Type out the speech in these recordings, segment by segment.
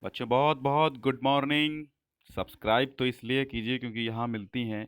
बच्चों बहुत बहुत गुड मॉर्निंग। सब्सक्राइब तो इसलिए कीजिए क्योंकि यहाँ मिलती हैं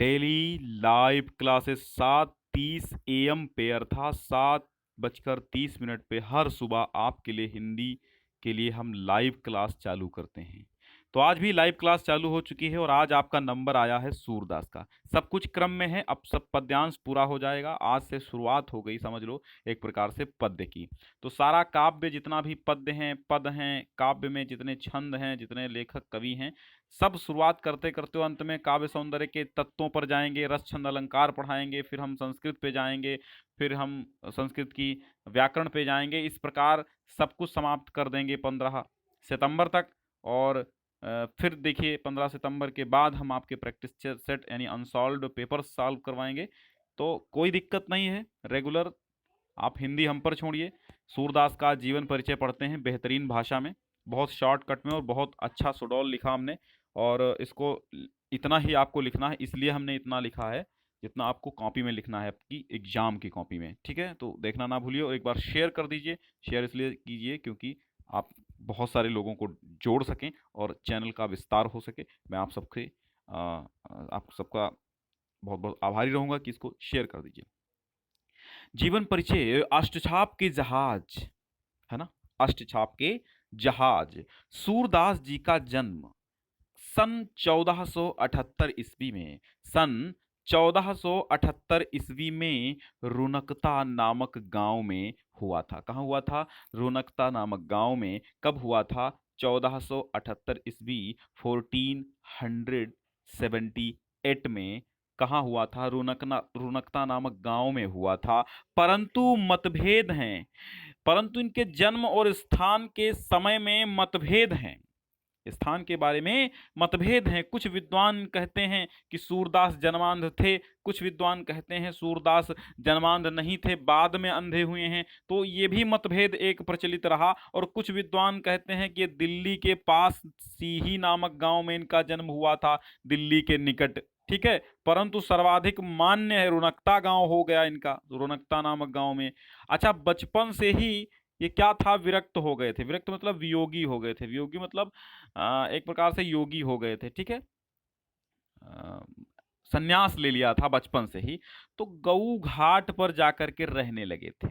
डेली लाइव क्लासेस। 7:30 AM पे अर्थात 7:30 पे हर सुबह आपके लिए हिंदी के लिए हम लाइव क्लास चालू करते हैं। तो आज भी लाइव क्लास चालू हो चुकी है और आज आपका नंबर आया है सूरदास का। सब कुछ क्रम में है, अब सब पद्यांश पूरा हो जाएगा। आज से शुरुआत हो गई, समझ लो एक प्रकार से पद्य की। तो सारा काव्य जितना भी पद्य हैं, पद हैं, काव्य में जितने छंद हैं, जितने लेखक कवि हैं, सब शुरुआत करते करते अंत में काव्य सौंदर्य के तत्वों पर जाएंगे, रस छंद अलंकार पढ़ाएंगे, फिर हम संस्कृत पे जाएंगे, फिर हम संस्कृत की व्याकरण पे जाएंगे। इस प्रकार सब कुछ समाप्त कर देंगे 15 सितंबर तक। और फिर देखिए 15 सितंबर के बाद हम आपके प्रैक्टिस सेट यानी अनसॉल्व्ड पेपर सॉल्व करवाएंगे। तो कोई दिक्कत नहीं है, रेगुलर आप हिंदी हम पर छोड़िए। सूरदास का जीवन परिचय पढ़ते हैं बेहतरीन भाषा में, बहुत शॉर्टकट में, और बहुत अच्छा सुडौल लिखा हमने। और इसको इतना ही आपको लिखना है, इसलिए हमने इतना लिखा है जितना आपको कॉपी में लिखना है, आपकी एग्जाम की कॉपी में। ठीक है, तो देखना ना भूलिए और एक बार शेयर कर दीजिए। शेयर इसलिए कीजिए क्योंकि आप बहुत सारे लोगों को जोड़ सकें और चैनल का विस्तार हो सके। मैं आप सबका बहुत बहुत आभारी रहूंगा कि इसको शेयर कर दीजिए। जीवन परिचय अष्टछाप के जहाज, है ना। अष्टछाप के जहाज। सूरदास जी का जन्म सन 1478 ईस्वी में, सन 1478 ईस्वी में रुनकता नामक गांव में हुआ था। कहाँ हुआ था? रुनकता नामक गांव में। कब हुआ था? 1478 ईस्वी, 1478 में। कहाँ हुआ था? रुनकता नामक गांव में हुआ था। परंतु मतभेद हैं, परंतु इनके जन्म और स्थान के समय में मतभेद हैं। स्थान के बारे में मतभेद हैं। कुछ विद्वान कहते हैं कि सूरदास जन्मांध थे, कुछ विद्वान कहते हैं सूरदास जन्मांध नहीं थे, बाद में अंधे हुए हैं। तो ये भी मतभेद एक प्रचलित रहा। और कुछ विद्वान कहते हैं कि दिल्ली के पास सीही नामक गांव में इनका जन्म हुआ था, दिल्ली के निकट। ठीक है, परंतु सर्वाधिक मान्य है रुनकता गांव हो गया इनका, रुनकता नामक गांव में। अच्छा, बचपन से ही ये क्या था? विरक्त हो गए थे। विरक्त मतलब वियोगी हो गए थे। वियोगी मतलब एक प्रकार से योगी हो गए थे। ठीक है, अ, संन्यास ले लिया था बचपन से ही। तो गऊ घाट पर जाकर के रहने लगे थे।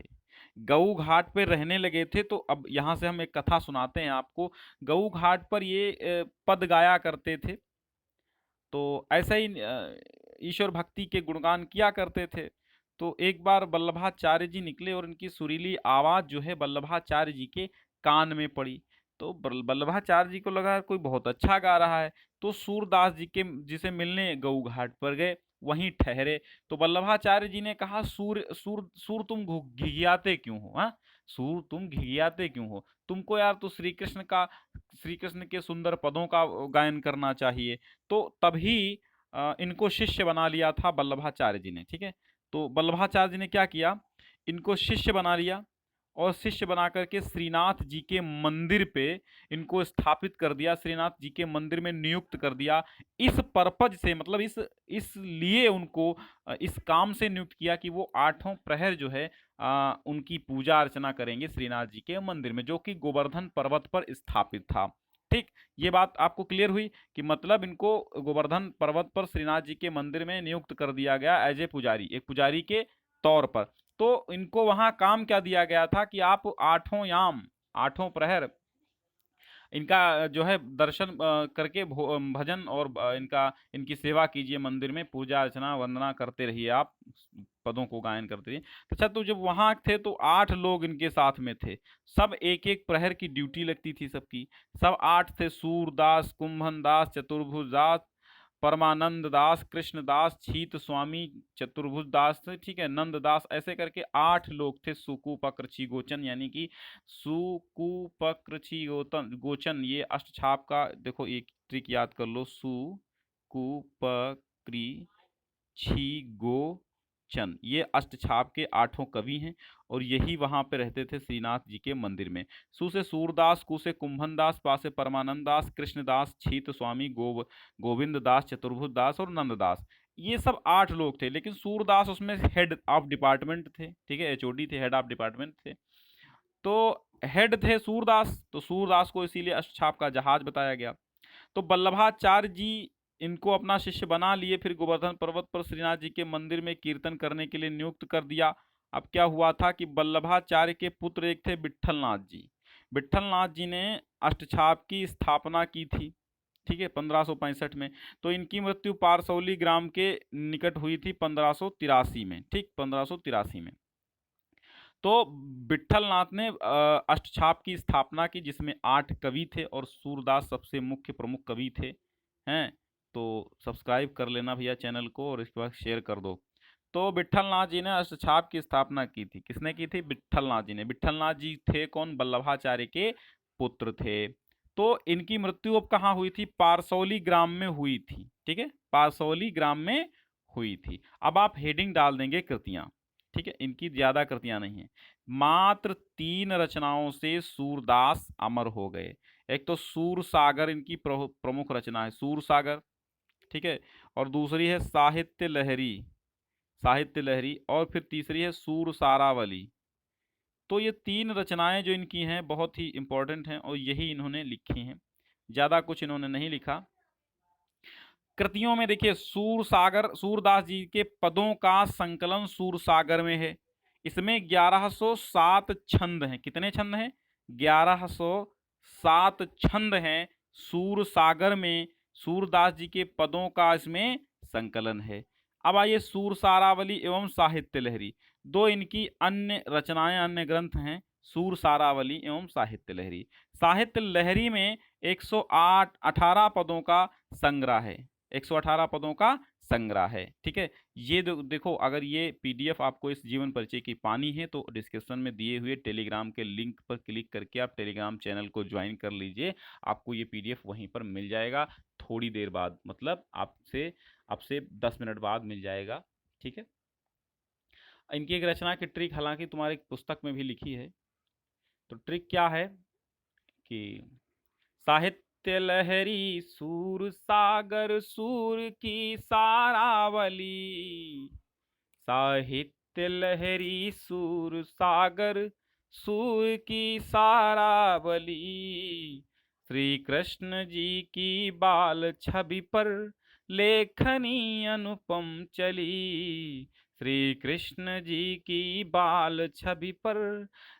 गऊ घाट पर रहने लगे थे। तो अब यहाँ से हम एक कथा सुनाते हैं आपको। गऊ घाट पर ये पद गाया करते थे। तो ऐसा ही ईश्वर भक्ति के गुणगान किया करते थे। तो एक बार वल्लभाचार्य जी निकले और इनकी सुरीली आवाज जो है वल्लभाचार्य जी के कान में पड़ी। तो वल्लभाचार्य जी को लगा कोई बहुत अच्छा गा रहा है। तो सूरदास जी के जिसे मिलने गऊ घाट पर गए, वहीं ठहरे। तो वल्लभाचार्य जी ने कहा, सूर सूर सूर तुम घिघियाते क्यों हो? हाँ, सूर तुम घिघियाते क्यों हो? तुमको यार तो श्री कृष्ण के सुंदर पदों का गायन करना चाहिए। तो तभी इनको शिष्य बना लिया था वल्लभाचार्य जी ने। ठीक है, तो वल्लभाचार्य जी ने क्या किया, इनको शिष्य बना लिया और शिष्य बना करके श्रीनाथ जी के मंदिर पे इनको स्थापित कर दिया, श्रीनाथ जी के मंदिर में नियुक्त कर दिया। इस पर्पज से, मतलब इसलिए उनको इस काम से नियुक्त किया कि वो 8 प्रहर जो है उनकी पूजा अर्चना करेंगे श्रीनाथ जी के मंदिर में, जो कि गोवर्धन पर्वत पर स्थापित था। ठीक, ये बात आपको क्लियर हुई कि मतलब इनको गोवर्धन पर्वत पर श्रीनाथ जी के मंदिर में नियुक्त कर दिया गया एज ए पुजारी, एक पुजारी के तौर पर। तो इनको वहां काम क्या दिया गया था कि आप 8 याम, 8 प्रहर इनका जो है दर्शन करके भजन और इनकी सेवा कीजिए, मंदिर में पूजा अर्चना वंदना करते रहिए, आप पदों को गायन करते रहिए। तो अच्छा, तो जब वहां थे तो 8 लोग इनके साथ में थे। सब एक एक प्रहर की ड्यूटी लगती थी सबकी। सब 8 थे, सूरदास, कुंभन दास, चतुर्भुज दास, परमानंद दास, कृष्ण दास, छीत स्वामी, चतुर्भुज दास थे, ठीक है, नंद दास, ऐसे करके 8 लोग थे। सुकुपक्रची गोचन, यानी कि सुकुपक्रची गोचन, ये अष्टछाप का देखो एक ट्रिक याद कर लो। सुकुपक्री छी गो चंद, ये अष्टछाप के 8 कवि हैं और यही वहां पे रहते थे श्रीनाथ जी के मंदिर में। सु से सूरदास, कु से कुंभन दास, पा से परमानंद दास, कृष्ण दास, छीत स्वामी, गोविंद दास, चतुर्भुज दास और नंद दास। ये सब 8 लोग थे, लेकिन सूरदास उसमें हेड ऑफ डिपार्टमेंट थे। ठीक है, एचओडी थे, हेड ऑफ डिपार्टमेंट थे। तो हेड थे सूरदास, तो सूरदास को इसीलिए अष्टछाप का जहाज बताया गया। तो वल्लभाचार्य जी इनको अपना शिष्य बना लिए, फिर गोवर्धन पर्वत पर श्रीनाथ जी के मंदिर में कीर्तन करने के लिए नियुक्त कर दिया। अब क्या हुआ था कि वल्लभाचार्य के पुत्र एक थे विट्ठलनाथ जी। विट्ठलनाथ जी ने अष्टछाप की स्थापना की थी, ठीक है, 1565 में। तो इनकी मृत्यु पारसौली ग्राम के निकट हुई थी 1583 में, ठीक, 1583 में। तो विट्ठलनाथ ने अष्टछाप की स्थापना की, जिसमें 8 कवि थे और सूरदास सबसे मुख्य प्रमुख कवि थे। हैं, तो सब्सक्राइब कर लेना भैया चैनल को और इसके बाद शेयर कर दो। तो विट्ठलनाथ जी ने अष्टछाप की स्थापना की थी। किसने की थी? विट्ठलनाथ जी ने। विट्ठलनाथ जी थे कौन? वल्लभाचार्य के पुत्र थे। तो इनकी मृत्यु अब कहाँ हुई थी? पारसौली ग्राम में हुई थी, ठीक है, पारसौली ग्राम में हुई थी। अब आप हेडिंग डाल देंगे कृतियां, ठीक है, इनकी ज्यादा कृतियां नहीं है। मात्र 3 रचनाओं से सूरदास अमर हो गए। एक तो सूर सागर इनकी प्रमुख रचना है, सूर सागर, ठीक है, और दूसरी है साहित्य लहरी, साहित्य लहरी, और फिर तीसरी है सूर सारावली। तो ये 3 रचनाएं जो इनकी हैं बहुत ही इंपॉर्टेंट हैं और यही इन्होंने लिखी हैं, ज्यादा कुछ इन्होंने नहीं लिखा। कृतियों में देखिए, सूर सागर, सूरदास जी के पदों का संकलन सूर सागर में है। इसमें 1107 छंद हैं। कितने छंद हैं? 1107 छंद हैं सूर सागर में। सूरदास जी के पदों का इसमें संकलन है। अब आइए सूर सारावली एवं साहित्य लहरी, दो इनकी अन्य रचनाएं, अन्य ग्रंथ हैं, सूर सारावली एवं साहित्य लहरी। साहित्य लहरी में 108 18 पदों का संग्रह है, 118 पदों का संग्रह है, ठीक है। ये देखो, अगर ये पीडीएफ आपको इस जीवन परिचय की पानी है तो डिस्क्रिप्शन में दिए हुए टेलीग्राम के लिंक पर क्लिक करके आप टेलीग्राम चैनल को ज्वाइन कर लीजिए। आपको ये पीडीएफ वहीं पर मिल जाएगा थोड़ी देर बाद, मतलब आपसे आपसे 10 मिनट बाद मिल जाएगा, ठीक है। इनकी एक रचना की ट्रिक हालांकि तुम्हारी पुस्तक में भी लिखी है। तो ट्रिक क्या है कि साहित्य लहरी सूर सागर सूर की सारावली, साहित्य लहरी सूर सागर सूर की सारावली, श्री कृष्ण जी की बाल छवि पर लेखनी अनुपम चली, श्री कृष्ण जी की बाल छवि पर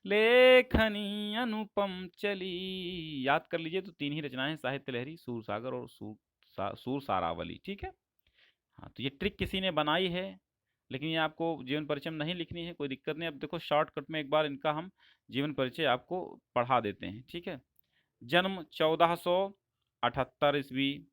लेखनी अनुपम चली। याद कर लीजिए, तो 3 ही रचनाएं, साहित्य लहरी, सूर सागर और सूर सारावली, ठीक है। हाँ, तो ये ट्रिक किसी ने बनाई है, लेकिन ये आपको जीवन परिचय में नहीं लिखनी है, कोई दिक्कत नहीं। अब देखो शॉर्टकट में एक बार इनका हम जीवन परिचय आपको पढ़ा देते हैं, ठीक है। जन्म 1478 ईस्वी,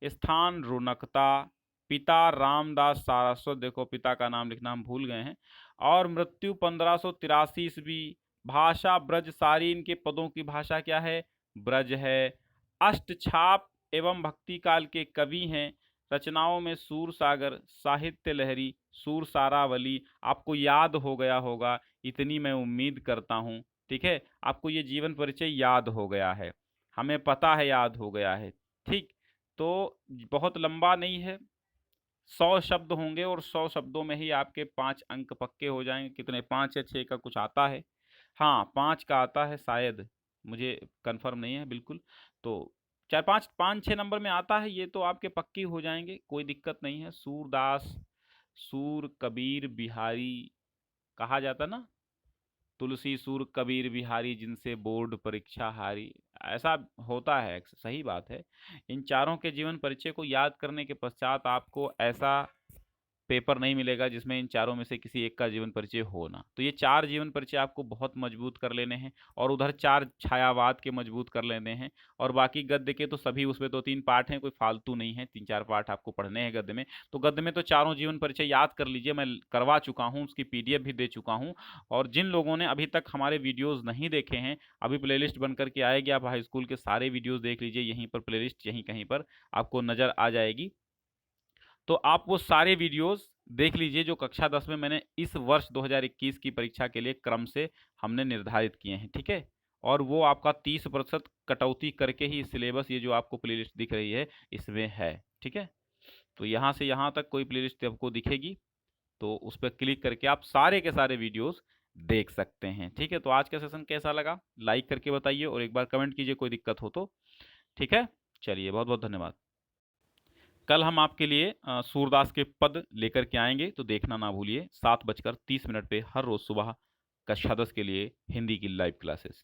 स्थान रुनकता, पिता रामदास सारस्वत, देखो पिता का नाम लिखना हम भूल गए हैं, और मृत्यु 1583 ईस्वी। भाषा ब्रज, सारी इनके पदों की भाषा क्या है? ब्रज है। अष्टछाप एवं भक्ति काल के कवि हैं। रचनाओं में सूर सागर, साहित्य लहरी, सूर सारावली। आपको याद हो गया होगा, इतनी मैं उम्मीद करता हूँ, ठीक है। आपको ये जीवन परिचय याद हो गया है, हमें पता है याद हो गया है, ठीक। तो बहुत लंबा नहीं है, 100 शब्द होंगे और 100 शब्दों में ही आपके 5 अंक पक्के हो जाएंगे। कितने? 5 या 6 का कुछ आता है, हाँ 5 का आता है शायद, मुझे कंफर्म नहीं है बिल्कुल। तो 4 5 5 6 नंबर में आता है ये, तो आपके पक्की हो जाएंगे, कोई दिक्कत नहीं है। सूरदास, सूर कबीर बिहारी कहा जाता ना, तुलसी सूर कबीर बिहारी जिनसे बोर्ड परीक्षा हारी, ऐसा होता है, सही बात है। इन चारों के जीवन परिचय को याद करने के पश्चात आपको ऐसा पेपर नहीं मिलेगा जिसमें इन चारों में से किसी एक का जीवन परिचय हो ना। तो ये 4 जीवन परिचय आपको बहुत मजबूत कर लेने हैं, और उधर 4 छायावाद के मजबूत कर लेने हैं, और बाकी गद्य के तो सभी उसमें 2-3 पार्ट हैं, कोई फालतू नहीं है, 3-4 पार्ट आपको पढ़ने हैं गद्य में। तो गद्य में तो चारों जीवन परिचय याद कर लीजिए, मैं करवा चुका हूँ, उसकी पीडीएफ भी दे चुका हूँ। और जिन लोगों ने अभी तक हमारे वीडियोज़ नहीं देखे हैं, अभी प्लेलिस्ट बन करके आएगी, आप हाई स्कूल के सारे वीडियोज़ देख लीजिए, यहीं पर प्लेलिस्ट यहीं कहीं पर आपको नज़र आ जाएगी। तो आप वो सारे वीडियोस देख लीजिए जो कक्षा 10 में मैंने इस वर्ष 2021 की परीक्षा के लिए क्रम से हमने निर्धारित किए हैं, ठीक है। और वो आपका 30% कटौती करके ही सिलेबस, ये जो आपको प्लेलिस्ट दिख रही है इसमें है, ठीक है। तो यहाँ से यहाँ तक कोई प्लेलिस्ट आपको दिखेगी, तो उस पर क्लिक करके आप सारे के सारे वीडियोस देख सकते हैं। ठीक है, तो आज का सेशन कैसा लगा लाइक करके बताइए और एक बार कमेंट कीजिए कोई दिक्कत हो तो। ठीक है, चलिए बहुत बहुत धन्यवाद। कल हम आपके लिए सूरदास के पद लेकर के आएंगे, तो देखना ना भूलिए 7:30 पे हर रोज सुबह कक्षा 10 के लिए हिंदी की लाइव क्लासेस।